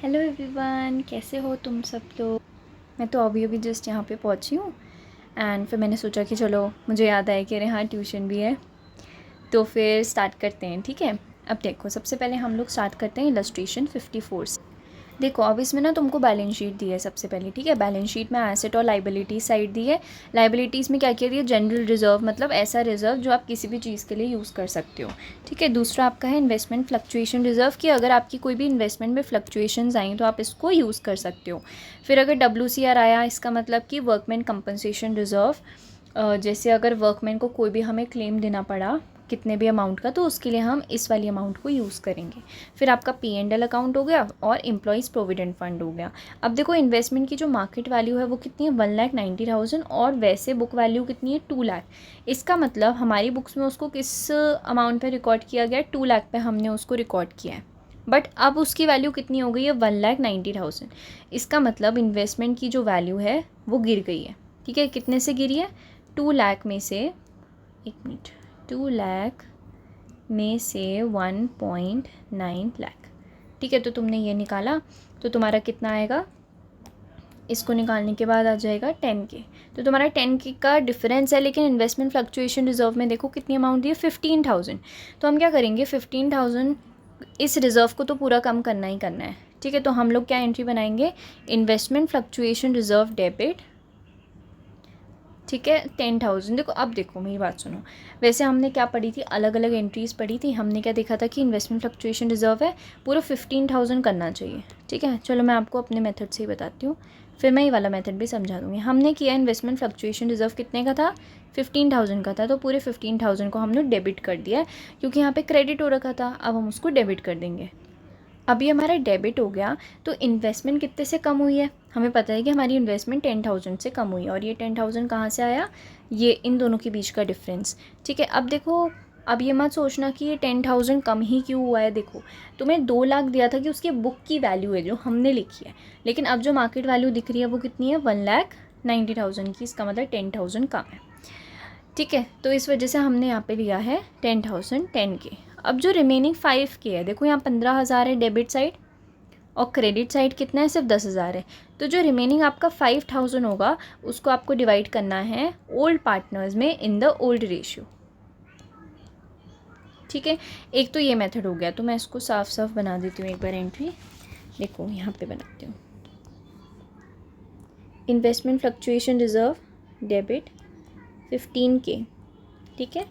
Hello everyone, कैसे हो तुम सब लोग। मैं तो अभी अभी जस्ट यहाँ पे पहुँची हूँ एंड फिर मैंने सोचा कि चलो मुझे याद आया कि अरे हाँ ट्यूशन भी है, तो फिर स्टार्ट करते हैं। ठीक है, अब देखो सबसे पहले हम लोग स्टार्ट करते हैं इलस्ट्रेशन 54 से। देखो अब इसमें ना तुमको बैलेंस शीट दी है सबसे पहले। ठीक है, बैलेंस शीट में एसेट और लाइबिलिटीज साइड दी है। लाइबिलिटीज़ में क्या किया दिया, जनरल रिजर्व, मतलब ऐसा रिजर्व जो आप किसी भी चीज़ के लिए यूज़ कर सकते हो। ठीक है, दूसरा आपका है इन्वेस्टमेंट फ्लक्चुएशन रिजर्व, कि अगर आपकी कोई भी इन्वेस्टमेंट में फ्लक्चुएशंस आई तो आप इसको यूज़ कर सकते हो। फिर अगर WCR आया, इसका मतलब कि वर्कमैन कंपनसेशन रिजर्व, जैसे अगर वर्कमैन को कोई भी हमें क्लेम देना पड़ा कितने भी अमाउंट का, तो उसके लिए हम इस वाली अमाउंट को यूज़ करेंगे। फिर आपका P&L अकाउंट हो गया और एम्प्लॉयज़ प्रोविडेंट फंड हो गया। अब देखो इन्वेस्टमेंट की जो मार्केट वैल्यू है वो कितनी है, 1,90,000, और वैसे बुक वैल्यू कितनी है, 2 लाख। इसका मतलब हमारी बुक्स में उसको किस अमाउंट पे रिकॉर्ड किया गया, 2 लाख पे हमने उसको रिकॉर्ड किया है। बट अब उसकी वैल्यू कितनी हो गई है, 1,90,000। इसका मतलब इन्वेस्टमेंट की जो वैल्यू है वो गिर गई है। ठीक है, कितने से गिरी है, 2 लाख में से, 2 लाख में से 1.9 लाख। ठीक है, तो तुमने ये निकाला तो तुम्हारा कितना आएगा, इसको निकालने के बाद आ जाएगा 10K। तो तुम्हारा 10K का डिफरेंस है, लेकिन इन्वेस्टमेंट फ्लक्चुएशन रिजर्व में देखो कितनी अमाउंट दी है, 15,000। तो हम क्या करेंगे, 15,000 इस रिज़र्व को तो पूरा कम करना ही करना है। ठीक है, तो हम लोग क्या एंट्री बनाएंगे, इन्वेस्टमेंट फ्लक्चुएशन रिजर्व डेबिट। ठीक है, 10,000। देखो अब देखो मेरी बात सुनो, वैसे हमने क्या पढ़ी थी, अलग अलग एंट्रीज़ पढ़ी थी। हमने क्या देखा था कि इन्वेस्टमेंट फ्लक्चुएशन रिजर्व है, पूरा 15,000 करना चाहिए। ठीक है, चलो मैं आपको अपने मेथड से ही बताती हूँ, फिर मैं ये वाला मेथड भी समझा दूँगी। हमने किया इन्वेस्टमेंट फ्लक्चुएशन रिजर्व कितने का था, 15,000 का था, तो पूरे 15,000 को हमने डेबिट कर दिया है, क्योंकि यहाँ पे क्रेडिट हो रखा था। अब हम उसको डेबिट कर देंगे। अभी हमारा डेबिट हो गया, तो इन्वेस्टमेंट कितने से कम हुई है, हमें पता है कि हमारी इन्वेस्टमेंट 10,000 से कम हुई है। और ये 10,000 कहाँ से आया, ये इन दोनों के बीच का डिफरेंस। ठीक है, अब देखो, अब ये मत सोचना कि ये 10,000 कम ही क्यों हुआ है। देखो तुम्हें 2 लाख दिया था कि उसकी बुक की वैल्यू है जो हमने लिखी है, लेकिन अब जो मार्केट वैल्यू दिख रही है वो कितनी है, 1,90,000 की। इसका मतलब 10,000 कम है। ठीक है, तो इस वजह से हमने यहाँ पे लिया है 10,000 10K। अब जो रिमेनिंग 5K है, देखो यहाँ 15,000 है डेबिट साइड, और क्रेडिट साइड कितना है, सिर्फ 10,000 है। तो जो रिमेनिंग आपका 5,000 होगा उसको आपको डिवाइड करना है ओल्ड पार्टनर्स में इन द ओल्ड रेशियो। ठीक है, एक तो ये मेथड हो गया, तो मैं इसको साफ साफ बना देती हूँ एक बार एंट्री। देखो यहाँ पे बनाती हूँ, investment fluctuation reserve debit 15K। ठीक है,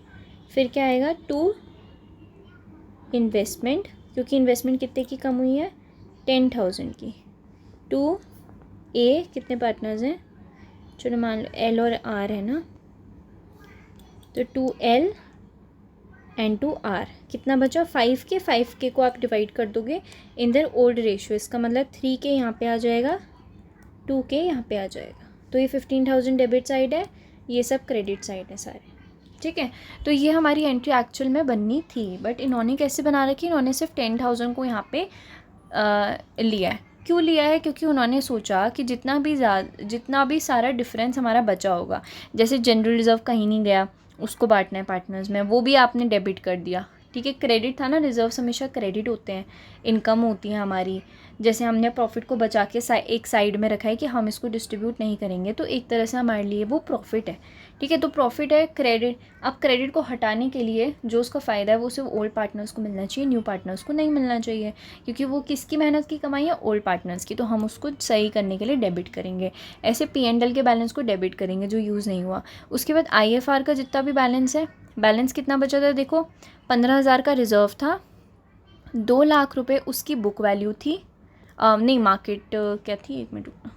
फिर क्या आएगा, टू इन्वेस्टमेंट, क्योंकि इन्वेस्टमेंट कितने की कम हुई है, 10,000 की। टू ए, कितने पार्टनर्स हैं, चलो मान लो L और R है ना, तो 2L एंड 2R, कितना बचा, 5K। 5K को आप डिवाइड कर दोगे इन दर ओल्ड रेशियो, इसका मतलब 3K यहाँ पे आ जाएगा, 2K यहाँ पे आ जाएगा। तो ये 15,000 डेबिट साइड है, ये सब क्रेडिट साइड है सारे। ठीक है, तो ये हमारी एंट्री एक्चुअल में बननी थी, बट इन्होंने कैसे बना रखी, इन्होंने सिर्फ 10,000 को यहाँ पे लिया है। क्यों लिया है, क्योंकि उन्होंने सोचा कि जितना भी सारा डिफरेंस हमारा बचा होगा, जैसे जनरल रिजर्व कहीं नहीं गया, उसको बांटना है पार्टनर्स में, वो भी आपने डेबिट कर दिया। ठीक है, क्रेडिट था ना, रिजर्व हमेशा क्रेडिट होते हैं, इनकम होती है हमारी। जैसे हमने प्रॉफिट को बचा के एक साइड में रखा है कि हम इसको डिस्ट्रीब्यूट नहीं करेंगे, तो एक तरह से हमारे लिए वो प्रॉफिट है। ठीक है, तो प्रॉफिट है क्रेडिट। अब क्रेडिट को हटाने के लिए जो उसका फ़ायदा है वो सिर्फ ओल्ड पार्टनर्स को मिलना चाहिए, न्यू पार्टनर्स को नहीं मिलना चाहिए, क्योंकि वो किसकी मेहनत की कमाई है, ओल्ड पार्टनर्स की। तो हम उसको सही करने के लिए डेबिट करेंगे, ऐसे P&L के बैलेंस को डेबिट करेंगे जो यूज़ नहीं हुआ। उसके बाद IFR का जितना भी बैलेंस है, बैलेंस कितना बचा था, देखो 15,000 का रिजर्व था, 2 लाख रुपए उसकी बुक वैल्यू थी, नहीं मार्केट क्या थी, एक मिनट रुकना,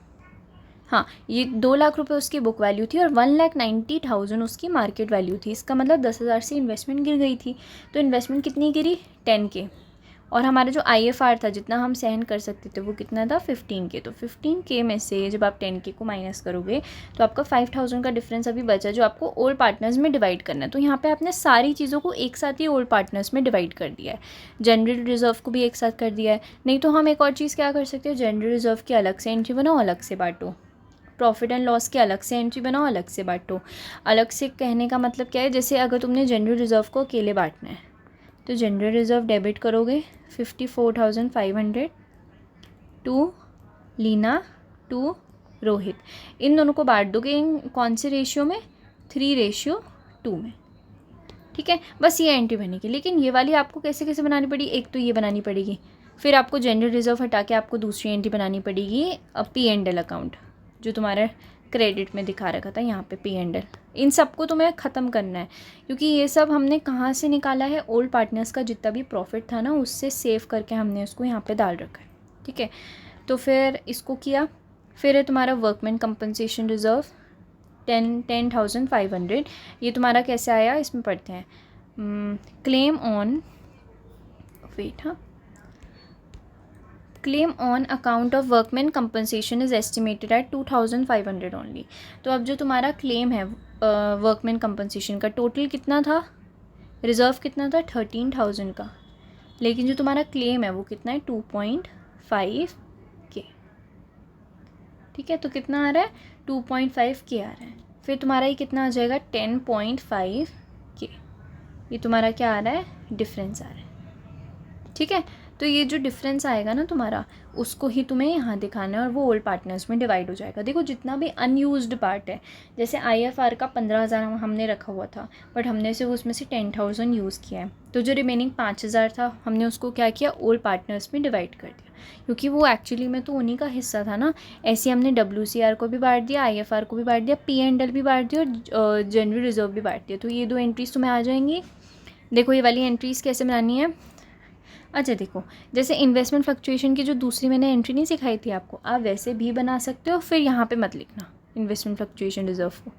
हाँ ये 2 लाख रुपए उसकी बुक वैल्यू थी और 1,90,000 उसकी मार्केट वैल्यू थी। इसका मतलब 10,000 से इन्वेस्टमेंट गिर गई थी, तो इन्वेस्टमेंट कितनी गिरी, 10K। और हमारा जो IFR था जितना हम सहन कर सकते थे वो कितना था, 15K। तो 15K में से जब आप 10K को माइनस करोगे तो आपका 5,000 का डिफरेंस अभी बचा, जो आपको ओल्ड पार्टनर्स में डिवाइड करना है। तो यहाँ पे आपने सारी चीज़ों को एक साथ ही ओल्ड पार्टनर्स में डिवाइड कर दिया है, जनरल रिजर्व को भी एक साथ कर दिया है। नहीं तो हम एक और चीज़ क्या कर सकते हैं, जनरल रिजर्व की अलग से एंट्री बनाओ, अलग से बांटो, प्रॉफिट एंड लॉस की अलग से एंट्री बनाओ, अलग से बांटो। अलग से कहने का मतलब क्या है, जैसे अगर तुमने जनरल रिजर्व को अकेले बांटना है तो जनरल रिजर्व डेबिट करोगे 54,500, टू लीना, टू रोहित, इन दोनों को बांट दोगे इन कौन से रेशियो में, 3:2 में। ठीक है, बस ये एंट्री बनेगी। लेकिन ये वाली आपको कैसे कैसे बनानी पड़ेगी, एक तो ये बनानी पड़ेगी, फिर आपको जनरल रिजर्व हटा के आपको दूसरी एंट्री बनानी पड़ेगी P&L अकाउंट, जो तुम्हारा क्रेडिट में दिखा रखा था यहाँ पे P&L। इन सबको तुम्हें ख़त्म करना है, क्योंकि ये सब हमने कहाँ से निकाला है, ओल्ड पार्टनर्स का जितना भी प्रॉफिट था ना उससे सेव करके हमने उसको यहाँ पे डाल रखा है। ठीक है, तो फिर इसको किया। फिर है तुम्हारा वर्कमैन कंपनसेशन रिजर्व 10,500। ये तुम्हारा कैसे आया, इसमें पढ़ते हैं। Claim on claim on account of workman compensation is estimated at 2,500 only. तो अब जो तुम्हारा क्लेम है वर्कमैन कंपनसेशन का, टोटल कितना था, रिज़र्व कितना था 13,000 का, लेकिन जो तुम्हारा क्लेम है वो कितना है 2.5 के। ठीक है, तो कितना आ रहा है 2.5 के आ रहा है। फिर तुम्हारा ये कितना आ जाएगा 10.5 के। ये तुम्हारा क्या आ रहा है, डिफरेंस आ रहा है। ठीक है, तो ये जो डिफरेंस आएगा ना तुम्हारा, उसको ही तुम्हें यहाँ दिखाना है और वो ओल्ड पार्टनर्स में डिवाइड हो जाएगा। देखो जितना भी अनयूज्ड पार्ट है, जैसे IFR का 15,000 हमने रखा हुआ था, बट हमने सिर्फ उसमें से 10,000 यूज़ किया है, तो जो रिमेनिंग 5,000 था हमने उसको क्या किया, ओल्ड पार्टनर्स में डिवाइड कर दिया, क्योंकि वो एक्चुअली में तो उन्हीं का हिस्सा था ना। ऐसे हमने WCR को भी बांट दिया, IFR को भी बांट दिया, P&L भी बांट दिया और जनरल रिजर्व भी बांट दिया। तो ये 2 एंट्रीज़ तुम्हें आ जाएंगी। देखो ये वाली एंट्रीज़ कैसे बनानी है। अच्छा देखो, जैसे इन्वेस्टमेंट फ्लक्चुएशन की जो दूसरी मैंने एंट्री नहीं सिखाई थी आपको, आप वैसे भी बना सकते हो, फिर यहाँ पे मत लिखना इन्वेस्टमेंट फ्लक्चुएशन रिजर्व को।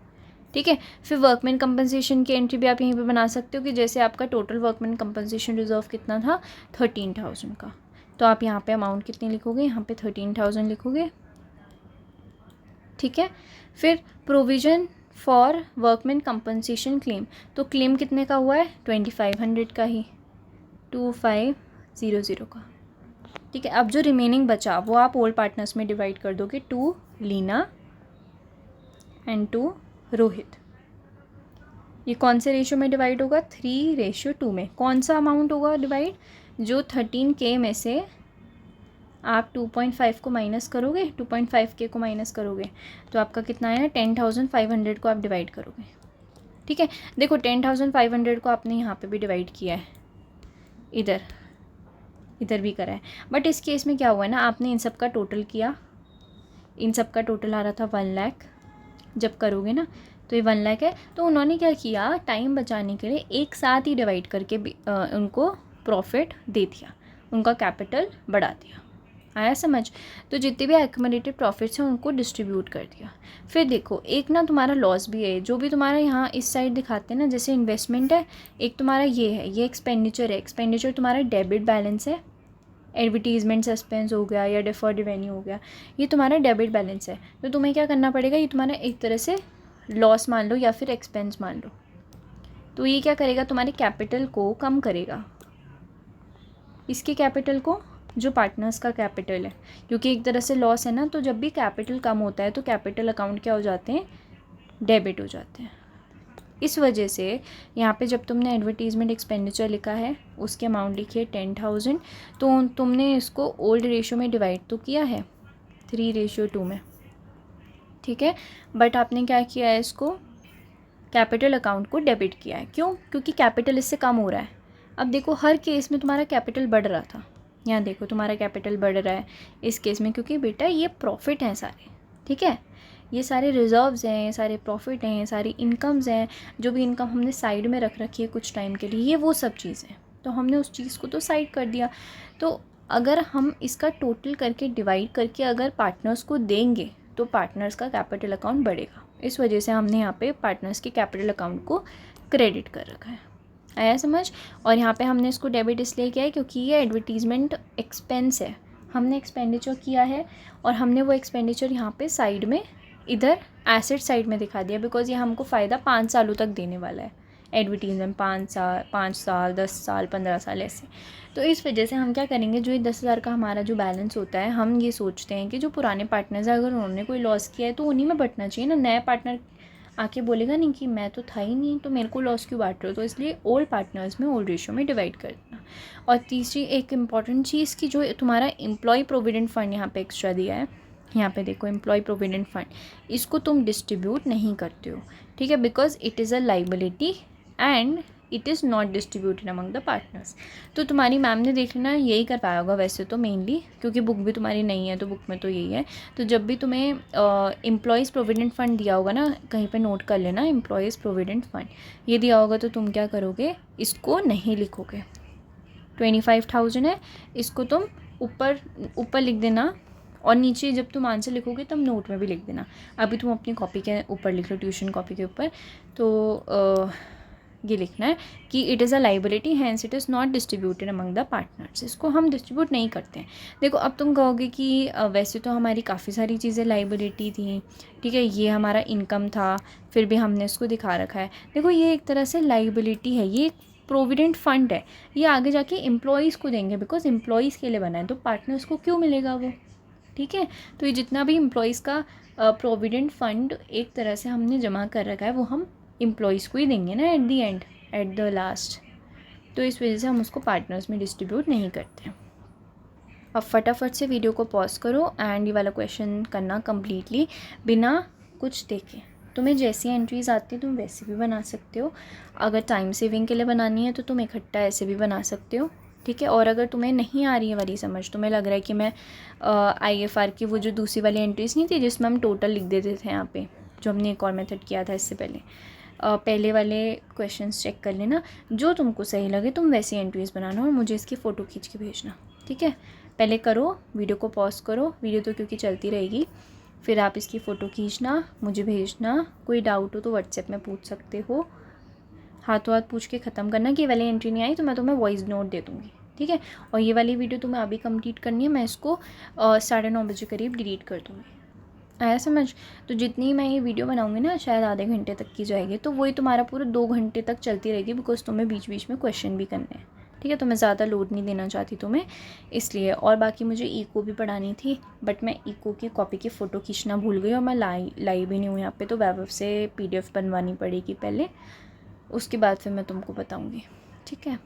ठीक है, फिर वर्कमैन कंपनसेशन की एंट्री भी आप यहीं पे बना सकते हो कि जैसे आपका टोटल वर्कमैन कंपनसेशन रिजर्व कितना था 13,000 का, तो आप यहाँ पे अमाउंट कितनी लिखोगे, यहाँ पे 13,000 लिखोगे। ठीक है, फिर provision for workman compensation claim, तो क्लेम कितने का हुआ है 2,500 का ही, 2,500 का। ठीक है, अब जो रिमेनिंग बचा वो आप ओल्ड पार्टनर्स में डिवाइड कर दोगे, 2 लीना एंड 2 रोहित। ये कौन से रेशियो में डिवाइड होगा, 3:2 में। कौन सा अमाउंट होगा डिवाइड, जो 13K में से आप 2.5 को माइनस करोगे, 2.5K को माइनस करोगे, तो आपका कितना आया 10,500 को आप डिवाइड करोगे। ठीक है, देखो 10,500 को आपने यहाँ पे भी डिवाइड किया है, इधर भी करा है, बट इस केस में क्या हुआ है ना, आपने इन सब का टोटल किया, इन सब का टोटल आ रहा था 1 लाख, जब करोगे ना तो ये 1 लाख है। तो उन्होंने क्या किया, टाइम बचाने के लिए एक साथ ही डिवाइड करके उनको प्रॉफिट दे दिया, उनका कैपिटल बढ़ा दिया। आया समझ, तो जितने भी एक्यूमुलेटेड प्रॉफिट्स हैं उनको डिस्ट्रीब्यूट कर दिया। फिर देखो एक ना तुम्हारा लॉस भी है, जो भी तुम्हारा यहाँ इस साइड दिखाते हैं ना, जैसे इन्वेस्टमेंट है, एक तुम्हारा ये है, ये एक्सपेंडिचर है, एक्सपेंडिचर तुम्हारा डेबिट बैलेंस है, एडवर्टीजमेंट सस्पेंस हो गया या डिफर्ड रेवेन्यू हो गया, ये तुम्हारा डेबिट बैलेंस है। तो तुम्हें क्या करना पड़ेगा, ये तुम्हारा एक तरह से लॉस मान लो या फिर एक्सपेंस मान लो, तो ये क्या करेगा, तुम्हारे कैपिटल को कम करेगा, इसके कैपिटल को, जो पार्टनर्स का कैपिटल है, क्योंकि एक तरह से लॉस है ना, तो जब भी कैपिटल कम होता है तो कैपिटल अकाउंट क्या हो जाते हैं, डेबिट हो जाते हैं। इस वजह से यहाँ पे जब तुमने एडवर्टीज़मेंट एक्सपेंडिचर लिखा है उसके अमाउंट लिखी है 10,000, तो तुमने इसको ओल्ड रेशियो में डिवाइड तो किया है 3:2 में। ठीक है, बट आपने क्या किया है, इसको कैपिटल अकाउंट को डेबिट किया है। क्यों, क्योंकि कैपिटल इससे कम हो रहा है। अब देखो हर केस में तुम्हारा कैपिटल बढ़ रहा था, यहाँ देखो तुम्हारा कैपिटल बढ़ रहा है इस केस में, क्योंकि बेटा ये प्रॉफिट हैं सारे। ठीक है, ये सारे रिजर्व्स हैं, सारे प्रॉफिट हैं, सारी इनकम्स हैं, जो भी इनकम हमने साइड में रख रखी है कुछ टाइम के लिए, ये वो सब चीज़ें, तो हमने उस चीज़ को तो साइड कर दिया। तो अगर हम इसका टोटल करके डिवाइड करके अगर पार्टनर्स को देंगे तो पार्टनर्स का कैपिटल अकाउंट बढ़ेगा। इस वजह से हमने यहाँ पे पार्टनर्स के कैपिटल अकाउंट को क्रेडिट कर रखा है। आया समझ। और यहाँ पे हमने इसको डेबिट इसलिए किया है क्योंकि ये एडवर्टीज़मेंट एक्सपेंस है, हमने एक्सपेंडिचर किया है और हमने वो एक्सपेंडिचर यहाँ पे साइड में इधर एसेट साइड में दिखा दिया, बिकॉज़ ये हमको फ़ायदा 5 सालों तक देने वाला है। एडवर्टीज़मेंट 5 साल 10 साल 15 साल ऐसे। तो इस वजह से हम क्या करेंगे, जो ये 10,000 का हमारा जो बैलेंस होता है, हम ये सोचते हैं कि जो पुराने पार्टनर्स हैं अगर उन्होंने कोई लॉस किया है तो उन्हीं में बंटना चाहिए ना। नए पार्टनर आके बोलेगा नहीं कि मैं तो था ही नहीं, तो मेरे को लॉस क्यों बांट रहे हो। तो इसलिए ओल्ड पार्टनर्स में ओल्ड रेशियो में डिवाइड कर देना। और तीसरी एक इम्पॉर्टेंट चीज़ की जो तुम्हारा एम्प्लॉय प्रोविडेंट फंड यहाँ पे एक्स्ट्रा दिया है, यहाँ पे देखो एम्प्लॉय प्रोविडेंट फंड, इसको तुम डिस्ट्रीब्यूट नहीं करते हो, ठीक है, because it is a liability and it is not distributed among the partners. तो तुम्हारी मैम ने देख लेना यही कर पाया होगा वैसे तो मेनली, क्योंकि बुक भी तुम्हारी नहीं है तो बुक में तो यही है। तो जब भी तुम्हें एम्प्लॉयज़ प्रोविडेंट फंड दिया होगा ना, कहीं पे नोट कर लेना एम्प्लॉयज़ प्रोविडेंट फंड ये दिया होगा, तो तुम क्या करोगे, इसको नहीं लिखोगे। 25,000 है, इसको तुम ऊपर ऊपर लिख देना, और नीचे जब तुम आंसर लिखोगे तब नोट में भी लिख देना। अभी तुम अपनी कॉपी के ऊपर लिख लो, ट्यूशन कॉपी के ऊपर, तो ये लिखना है कि it is a liability hence it is not distributed among the partners. इसको हम डिस्ट्रीब्यूट नहीं करते हैं। देखो अब तुम कहोगे कि वैसे तो हमारी काफ़ी सारी चीज़ें लाइबिलिटी थी, ठीक है, ये हमारा इनकम था, फिर भी हमने इसको दिखा रखा है। देखो ये एक तरह से लाइबिलिटी है, ये प्रोविडेंट फंड है, ये आगे जाके एम्प्लॉयज़ को देंगे, बिकॉज एम्प्लॉयज़ के लिए बना है, तो पार्टनर्स को क्यों मिलेगा वो, ठीक है। तो ये जितना भी एम्प्लॉयज़ का प्रोविडेंट फंड एक तरह से हमने जमा कर रखा है, वो हम एम्प्लॉयज़ को ही देंगे ना at the and, at the last. तो इस वजह से हम उसको पार्टनर्स में डिस्ट्रीब्यूट नहीं करते। अब फटाफट से वीडियो को पॉज करो एंड ये वाला क्वेश्चन करना कम्प्लीटली बिना कुछ देखे। तुम्हें जैसी एंट्रीज़ आती है तुम वैसे भी बना सकते हो। अगर टाइम सेविंग के लिए बनानी है तो तुम इकट्ठा ऐसे भी बना सकते हो, ठीक है। और अगर तुम्हें नहीं आ रही है वाली समझ, तुम्हें लग रहा है कि मैं IFR की वो जो दूसरी वाली एंट्रीज़ नहीं थी जिसमें हम टोटल लिख देते थे यहाँ पे, जो हमने एक और मेथड किया था इससे पहले, पहले वाले क्वेश्चंस चेक कर लेना, जो तुमको सही लगे तुम वैसी एंट्रीज़ बनाना और मुझे इसकी फ़ोटो खींच के भेजना, ठीक है। पहले करो, वीडियो को पॉज करो, वीडियो तो क्योंकि चलती रहेगी, फिर आप इसकी फ़ोटो खींचना, मुझे भेजना। कोई डाउट हो तो व्हाट्सएप में पूछ सकते हो, हाथों हाथ पूछ के ख़त्म करना कि ये वाली एंट्री नहीं आई तो मैं तुम्हें वॉइस नोट दे दूँगी, ठीक है। और ये वाली वीडियो तुम्हें अभी कंप्लीट करनी है, मैं इसको 9:30 बजे करीब डिलीट कर दूँगी, आया समझ। तो जितनी मैं ये वीडियो बनाऊंगी ना, शायद आधे घंटे तक की जाएगी, तो वही तुम्हारा पूरा 2 घंटे तक चलती रहेगी, बिकॉज तुम्हें बीच बीच में क्वेश्चन भी करने हैं, ठीक है। तो मैं ज़्यादा लोड नहीं देना चाहती तुम्हें, इसलिए। और बाकी मुझे इको भी पढ़ानी थी, बट मैं इको की कॉपी की फ़ोटो खींचना भूल गई और मैं लाई भी नहीं हूँ यहाँ पे, तो वेब से PDF बनवानी पड़ेगी पहले, उसके बाद फिर मैं तुमको बताऊँगी, ठीक है।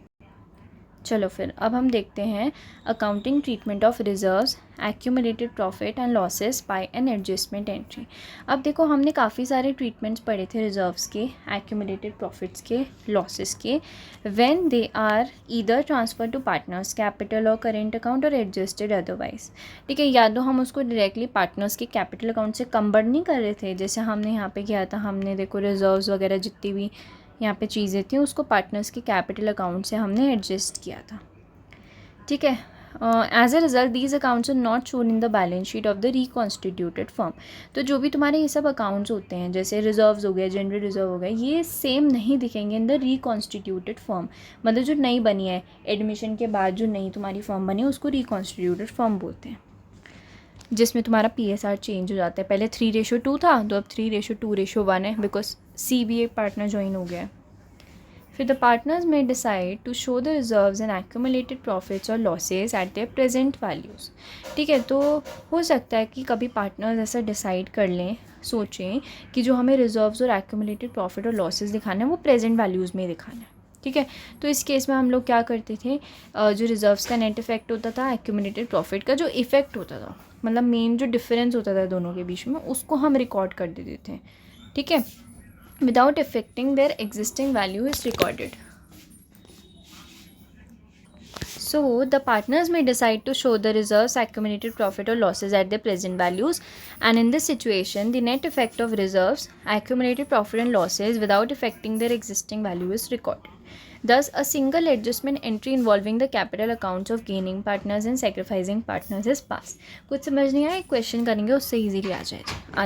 चलो फिर अब हम देखते हैं accounting treatment of reserves, accumulated profit and losses by an adjustment entry. अब देखो हमने काफ़ी सारे ट्रीटमेंट्स पढ़े थे रिजर्व्स के, एक्यूमुलेटेड प्रॉफिट्स के, लॉसेस के, when they are either transfer to partners capital और करेंट अकाउंट और एडजस्टेड अदरवाइज, ठीक है। या तो हम उसको डायरेक्टली पार्टनर्स के कैपिटल अकाउंट से कंबर्ट नहीं कर रहे थे, जैसे हमने यहाँ पे किया था, हमने देखो रिजर्व्स वगैरह जितनी भी यहाँ पे चीज़ें थी उसको पार्टनर्स के कैपिटल अकाउंट से हमने एडजस्ट किया था, ठीक है। As a result these accounts are not shown in the balance sheet of the reconstituted firm. तो जो भी तुम्हारे ये सब अकाउंट्स होते हैं, जैसे रिजर्व्स हो गए, जनरल रिजर्व हो गए, ये सेम नहीं दिखेंगे इन द रिकॉन्स्टिट्यूटेड फर्म, मतलब जो नई बनी है एडमिशन के बाद, जो नई तुम्हारी फर्म बनी है उसको रिकॉन्स्टिट्यूटेड फर्म बोलते हैं, जिसमें तुम्हारा PSR चेंज हो जाता है। पहले 3:2 था, तो अब 3:2:1 है, बिकॉज CBA पार्टनर ज्वाइन हो गया है। फिर the partners may decide to show the reserves and accumulated profits और losses at their present values, ठीक है। तो हो सकता है कि कभी पार्टनर्स ऐसा डिसाइड कर लें, सोचें कि जो हमें रिजर्व्स और एक्यूमुलेटेड प्रॉफिट और लॉसेस दिखाना है वो प्रेजेंट वैल्यूज़ में दिखाना है, ठीक है। तो इस केस में हम लोग क्या करते थे, जो रिजर्व्स का नेट इफेक्ट होता था, एक्यूमुलेटेड प्रॉफिट का जो इफेक्ट होता था, मतलब मेन जो डिफरेंस होता था दोनों के बीच में, उसको हम रिकॉर्ड कर देते थे, ठीक है, without affecting their existing value is recorded. So the partners may decide to show the reserves, accumulated profit or losses at their present values, and in this situation the net effect of reserves, accumulated profit and losses without affecting their existing value is recorded. Thus a single adjustment entry involving the capital accounts of gaining partners and sacrificing partners is passed. कुछ समझ नहीं आया, question करेंगे उससे easily आ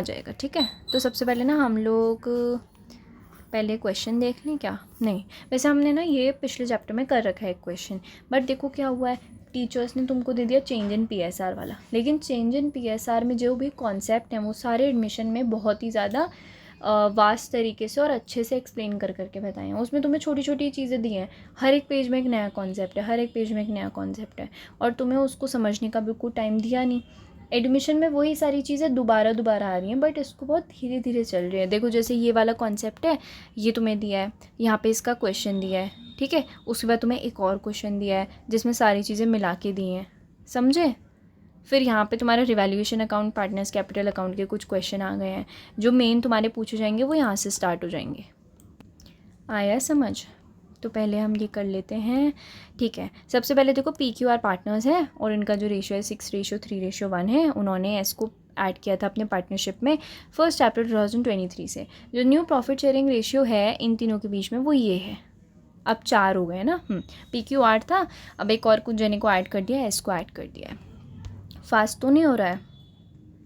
जाएगा, ठीक है। तो सबसे पहले ना हम लोग पहले क्वेश्चन देख लें, क्या नहीं, वैसे हमने ना ये पिछले चैप्टर में कर रखा है क्वेश्चन, बट देखो क्या हुआ है, टीचर्स ने तुमको दे दिया चेंज इन PSR वाला, लेकिन चेंज इन PSR में जो भी कॉन्सेप्ट हैं वो सारे एडमिशन में बहुत ही ज़्यादा वास्ट तरीके से और अच्छे से एक्सप्लेन करके बताए हैं। उसमें तुम्हें छोटी छोटी चीज़ें दी हैं, हर एक पेज में एक नया कॉन्सेप्ट है, हर एक पेज में एक नया कॉन्सेप्ट है, और तुम्हें उसको समझने का बिल्कुल टाइम दिया नहीं, एडमिशन में वही सारी चीज़ें दोबारा दोबारा आ रही हैं, बट इसको बहुत धीरे धीरे चल रही है। देखो जैसे ये वाला कॉन्सेप्ट है, ये तुम्हें दिया है, यहाँ पे इसका क्वेश्चन दिया है, ठीक है, उसके बाद तुम्हें एक और क्वेश्चन दिया है जिसमें सारी चीज़ें मिला के दी हैं, समझे। फिर यहाँ पे तुम्हारा revaluation account, partners capital account के कुछ क्वेश्चन आ गए हैं, जो मेन तुम्हारे पूछे जाएंगे वो यहाँ से स्टार्ट हो जाएंगे। आया समझ। तो पहले हम ये कर लेते हैं, ठीक है। सबसे पहले देखो PQR पार्टनर्स है और इनका जो रेशियो है 6:3:1 है। उन्होंने इसको ऐड किया था अपने पार्टनरशिप में 1 अप्रैल 2023 से। जो न्यू प्रॉफिट शेयरिंग रेशियो है इन तीनों के बीच में वो ये है। अब 4 हो गए ना। PQR था, अब एक और कुछ जने को ऐड कर दिया है, इसको ऐड कर दिया है। फास्ट तो नहीं हो रहा है,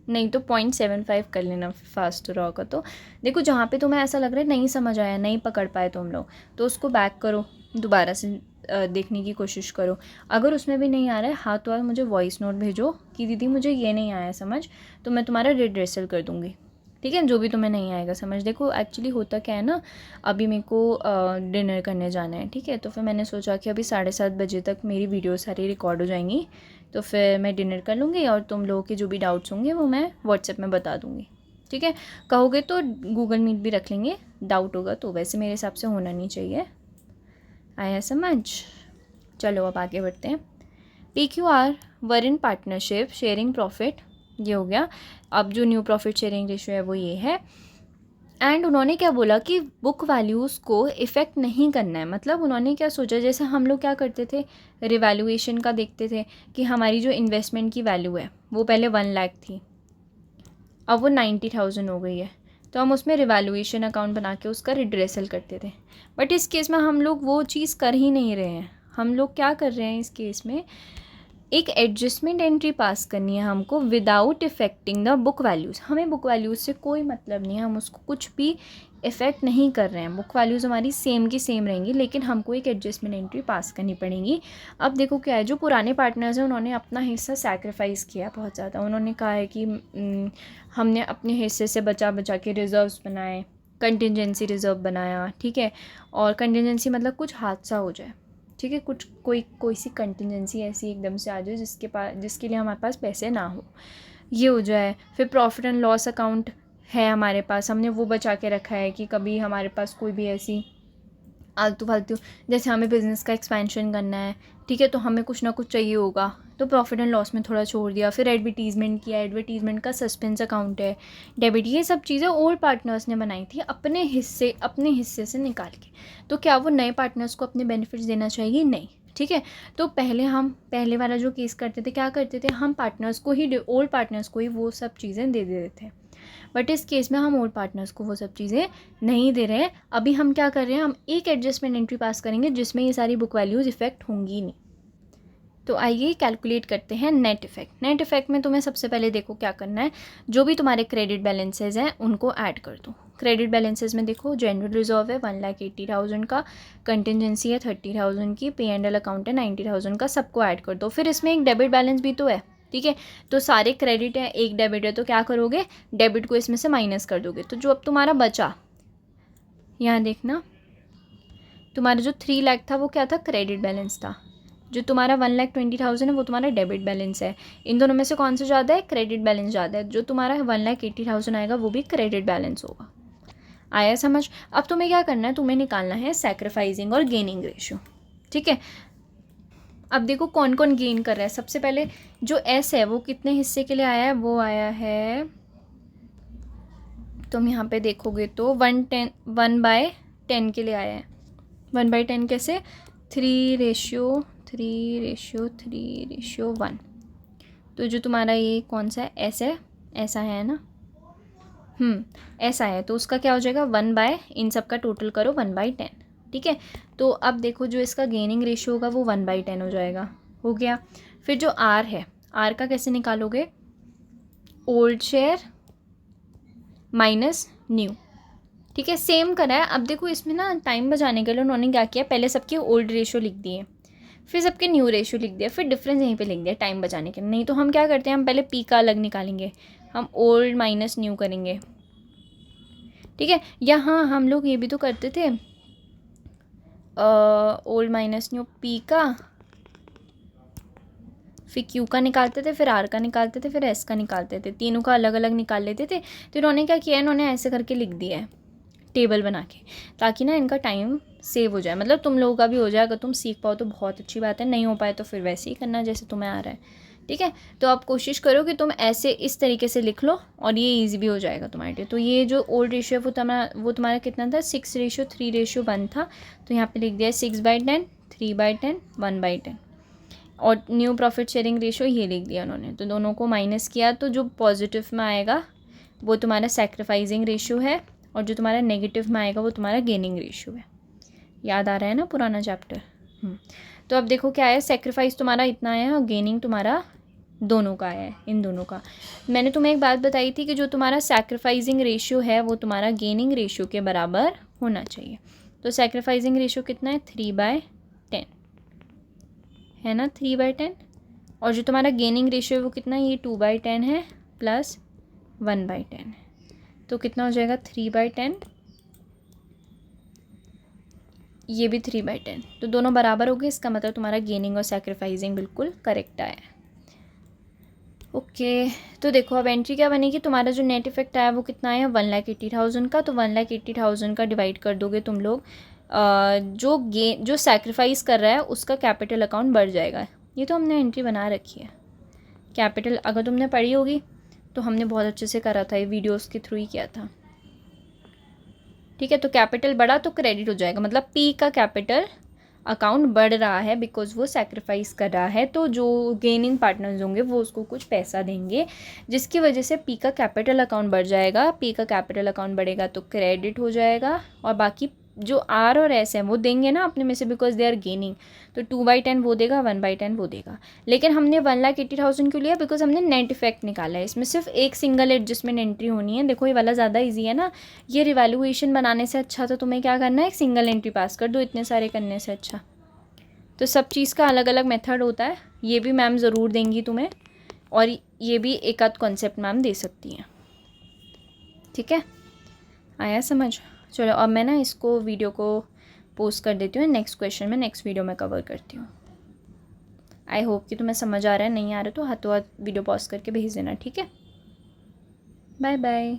नहीं तो 0.75 कर लेना फास्ट रॉ का। तो देखो जहाँ पे तुम्हें ऐसा लग रहा है नहीं समझ आया, नहीं पकड़ पाए तुम लोग, तो उसको बैक करो, दोबारा से देखने की कोशिश करो। अगर उसमें भी नहीं आ रहा है, हाथ तो मुझे वॉइस नोट भेजो कि दीदी मुझे ये नहीं आया समझ, तो मैं तुम्हारा रिड्रेसल कर दूँगी, ठीक है, जो भी तुम्हें नहीं आएगा समझ। देखो एक्चुअली होता क्या है ना, अभी मेरे को डिनर करने जाना है, ठीक है, तो फिर मैंने सोचा कि अभी 7:30 बजे तक मेरी वीडियो सारी रिकॉर्ड हो जाएंगी, तो फिर मैं डिनर कर लूँगी और तुम लोगों के जो भी डाउट्स होंगे वो मैं व्हाट्सएप में बता दूँगी, ठीक है। कहोगे तो गूगल मीट भी रख लेंगे, डाउट होगा तो, वैसे मेरे हिसाब से होना नहीं चाहिए। आया समझ। चलो अब आगे बढ़ते हैं। PQR were in partnership sharing profit, ये हो गया। अब जो न्यू प्रॉफिट शेयरिंग रेशियो है वो ये है। एंड उन्होंने क्या बोला कि बुक वैल्यूज़ को इफ़ेक्ट नहीं करना है। मतलब उन्होंने क्या सोचा, जैसे हम लोग क्या करते थे, रिवैल्यूएशन का देखते थे कि हमारी जो इन्वेस्टमेंट की वैल्यू है वो पहले 1 लाख थी, अब वो 90,000 हो गई है, तो हम उसमें रिवैल्यूएशन अकाउंट बना के उसका रिड्रेसल करते थे। बट इस केस में हम लोग वो चीज़ कर ही नहीं रहे हैं। हम लोग क्या कर रहे हैं इस केस में, एक एडजस्टमेंट एंट्री पास करनी है हमको without effecting the book values. हमें बुक वैल्यूज़ से कोई मतलब नहीं है, हम उसको कुछ भी इफ़ेक्ट नहीं कर रहे हैं। बुक वैल्यूज़ हमारी सेम की सेम रहेंगी, लेकिन हमको एक एडजस्टमेंट एंट्री पास करनी पड़ेगी। अब देखो क्या है, जो पुराने पार्टनर्स हैं उन्होंने अपना हिस्सा सैक्रिफाइस किया बहुत ज़्यादा। उन्होंने कहा है कि हमने अपने हिस्से से बचा बचा के रिज़र्व्स बनाए, कंटिजेंसी रिज़र्व बनाया, ठीक है। और कंटिजेंसी मतलब कुछ हादसा हो जाए, ठीक है, कुछ कोई सी कंटिजेंसी ऐसी एकदम से आ जाए जिसके लिए हमारे पास पैसे ना हो, ये हो जाए। फिर प्रॉफिट एंड लॉस अकाउंट है हमारे पास, हमने वो बचा के रखा है कि कभी हमारे पास कोई भी ऐसी आलतू फालतू, जैसे हमें बिज़नेस का एक्सपेंशन करना है, ठीक है, तो हमें कुछ ना कुछ चाहिए होगा, तो प्रॉफिट एंड लॉस में थोड़ा छोड़ दिया। फिर एडवर्टीज़मेंट किया, एडवर्टीज़मेंट का सस्पेंस अकाउंट है, डेबिट, ये सब चीज़ें ओल्ड पार्टनर्स ने बनाई थी अपने हिस्से से निकाल के। तो क्या वो नए पार्टनर्स को अपने बेनिफिट्स देना चाहिए? नहीं, ठीक है। तो पहले वाला जो केस करते थे, क्या करते थे, हम पार्टनर्स को ही, ओल्ड पार्टनर्स को ही वो सब चीज़ें दे देते थे। बट इस केस में हम ओल्ड पार्टनर्स को वो सब चीज़ें नहीं दे रहे हैं। अभी हम क्या कर रहे हैं, हम एक एडजस्टमेंट एंट्री पास करेंगे जिसमें ये सारी बुक वैल्यूज़ इफेक्ट होंगी नहीं। तो आइए कैलकुलेट करते हैं नेट इफ़ेक्ट। नेट इफ़ेक्ट में तुम्हें सबसे पहले देखो क्या करना है, जो भी तुम्हारे क्रेडिट बैलेंसेज हैं उनको ऐड कर दो। क्रेडिट बैलेंसेज में देखो जनरल रिजर्व है 1,80,000 का, कंटिजेंसी है 30,000 की, P&L अकाउंट है 90,000 का, सबको ऐड कर दो। फिर इसमें एक डेबिट बैलेंस भी तो है, ठीक है। तो सारे क्रेडिट है, एक डेबिट है, तो क्या करोगे, डेबिट को इसमें से माइनस कर दोगे। तो जो अब तुम्हारा बचा, यहाँ देखना, तुम्हारा जो 3 लाख था वो क्या था, क्रेडिट बैलेंस था। जो तुम्हारा 1,20,000 है वो तुम्हारा डेबिट बैलेंस है। इन दोनों में से कौन सा ज़्यादा है, क्रेडिट बैलेंस ज़्यादा है। जो तुम्हारा 1,80,000 आएगा वो भी क्रेडिट बैलेंस होगा। आया समझ। अब तुम्हें क्या करना है, तुम्हें निकालना है सैक्रिफाइसिंग और गेनिंग रेशियो, ठीक है। अब देखो कौन कौन गेन कर रहा है। सबसे पहले जो S है वो कितने हिस्से के लिए आया है, वो आया है, तुम यहाँ पे देखोगे तो 1/10 के लिए आया है। 1/10 कैसे, 3:1। तो जो तुम्हारा ये कौन सा है, ऐसा है ना, ऐसा है, तो उसका क्या हो जाएगा, 1/, इन सब का टोटल करो 1/10, ठीक है। तो अब देखो जो इसका गेनिंग रेशियो होगा वो 1/10 हो जाएगा, हो गया। फिर जो R है, R का कैसे निकालोगे, ओल्ड शेयर माइनस न्यू, ठीक है, सेम करा है। अब देखो इसमें ना टाइम बचाने के लिए उन्होंने क्या किया, पहले सबके ओल्ड रेशियो लिख दिए, फिर सबके न्यू रेशियो लिख दिया, फिर डिफरेंस यहीं पे लिख दिया टाइम बचाने के लिए। नहीं तो हम क्या करते हैं, हम पहले P का अलग निकालेंगे, हम ओल्ड माइनस न्यू करेंगे, ठीक है। यहाँ हम लोग ये भी तो करते थे, ओल्ड माइनस न्यू, P का फिर क्यू का निकालते थे, फिर आर का निकालते थे, फिर एस का निकालते थे, तीनों का अलग अलग निकाल लेते थे। तो इन्होंने क्या किया, इन्होंने ऐसे करके लिख दिया है टेबल बना के, ताकि ना इनका टाइम सेव हो जाए, मतलब तुम लोगों का भी हो जाए। अगर तुम सीख पाओ तो बहुत अच्छी बात है, नहीं हो पाए तो फिर वैसे ही करना जैसे तुम्हें आ रहा है, ठीक है। तो आप कोशिश करो कि तुम ऐसे इस तरीके से लिख लो और ये ईजी भी हो जाएगा तुम्हारे लिए। तो ये जो ओल्ड रेशियो है वो तुम्हारा कितना था, 6:3:1 था। तो यहाँ पे लिख दिया 6/10, 3/10, 1/10। और न्यू प्रॉफिट शेयरिंग रेशियो ये लिख दिया उन्होंने। तो दोनों को माइनस किया तो जो पॉजिटिव में आएगा वो तुम्हारा सैक्रिफाइसिंग रेशियो है, और जो तुम्हारा नेगेटिव में आएगा वो तुम्हारा गेनिंग रेशियो है। याद आ रहा है ना पुराना चैप्टर। तो अब देखो क्या है, सेक्रीफाइस तुम्हारा इतना है और गेनिंग तुम्हारा दोनों का है, इन दोनों का। मैंने तुम्हें एक बात बताई थी कि जो तुम्हारा सैक्रिफाइसिंग रेशियो है वो तुम्हारा गेनिंग रेशियो के बराबर होना चाहिए। तो सैक्रिफाइसिंग रेशियो कितना है, 3/10 है ना, 3/10। और जो तुम्हारा गेनिंग रेशियो है वो कितना है, ये 2/10 है प्लस 1/10 है। तो कितना हो जाएगा, 3/10, ये भी 3/10। तो दोनों बराबर हो गए, इसका मतलब तुम्हारा गेनिंग और सैक्रिफाइसिंग बिल्कुल करेक्ट आया। ओके तो देखो अब एंट्री क्या बनेगी, तुम्हारा जो नेट इफेक्ट आया वो कितना आया, 1,80,000 का। तो 1,80,000 का डिवाइड कर दोगे तुम लोग, जो सैक्रिफाइस कर रहा है उसका कैपिटल अकाउंट बढ़ जाएगा। ये तो हमने एंट्री बना रखी है। कैपिटल अगर तुमने पढ़ी होगी तो हमने बहुत अच्छे से करा था, ये वीडियोज़ के थ्रू ही किया था, ठीक है। तो कैपिटल बढ़ा तो क्रेडिट हो जाएगा, मतलब पी का कैपिटल अकाउंट बढ़ रहा है बिकॉज वो सैक्रिफाइस कर रहा है। तो जो गेनिंग पार्टनर्स होंगे वो उसको कुछ पैसा देंगे, जिसकी वजह से पी का कैपिटल अकाउंट बढ़ जाएगा। पी का कैपिटल अकाउंट बढ़ेगा तो क्रेडिट हो जाएगा, और बाकी जो आर और एस हैं वो देंगे ना अपने में से, बिकॉज दे आर गेनिंग। तो 2/10 वो देगा, 1/10 वो देगा। लेकिन हमने 1,80,000 क्यों लिया, बिकॉज हमने नेट इफेक्ट निकाला है। इसमें सिर्फ एक सिंगल एडजस्टमेंट एंट्री होनी है। देखो ये वाला ज़्यादा ईजी है ना, ये रिवैल्यूएशन बनाने से अच्छा तो तुम्हें क्या करना है, एक सिंगल एंट्री पास कर दो इतने सारे करने से अच्छा। तो सब चीज़ का अलग अलग मेथड होता है, ये भी मैम ज़रूर देंगी तुम्हें, और ये भी एक आध कॉन्सेप्ट मैम दे सकती हैं, ठीक है। आया समझ। चलो अब मैं ना इसको वीडियो को पोस्ट कर देती हूँ, नेक्स्ट क्वेश्चन में नेक्स्ट वीडियो में कवर करती हूँ। आई होप कि तुम्हें समझ आ रहा है, नहीं आ रहा तो हाथों हाथ वीडियो पॉज करके भेज देना, ठीक है। Bye bye.